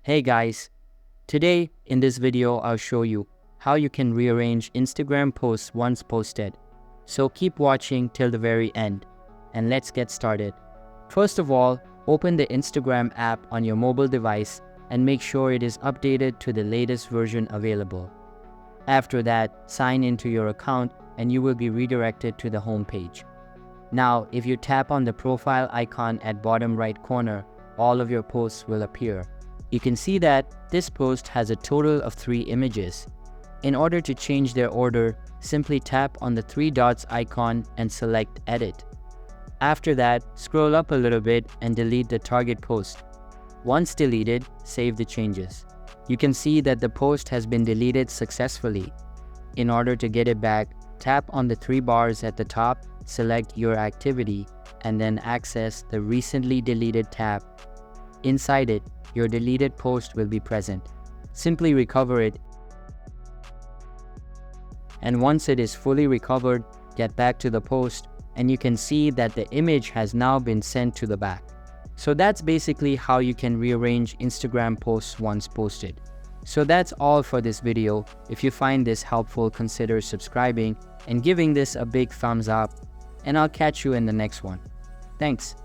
Hey guys, today in this video I'll show you how you can rearrange Instagram posts once posted. So keep watching till the very end and let's get started. First of all, open the Instagram app on your mobile device and make sure it is updated to the latest version available. After that, sign into your account and you will be redirected to the home page. Now, if you tap on the profile icon at bottom right corner, all of your posts will appear. You can see that this post has a total of 3 images. In order to change their order, simply tap on the 3 dots icon and select Edit. After that, scroll up a little bit and delete the target post. Once deleted, save the changes. You can see that the post has been deleted successfully. In order to get it back, tap on the 3 bars at the top, select Your Activity, and then access the Recently Deleted tab. Inside it, your deleted post will be present. Simply recover it, and once it is fully recovered, get back to the post and you can see that the image has now been sent to the back. So that's basically how you can rearrange Instagram posts once posted. So that's all for this video. If you find this helpful, consider subscribing and giving this a big thumbs up, and I'll catch you in the next one. Thanks.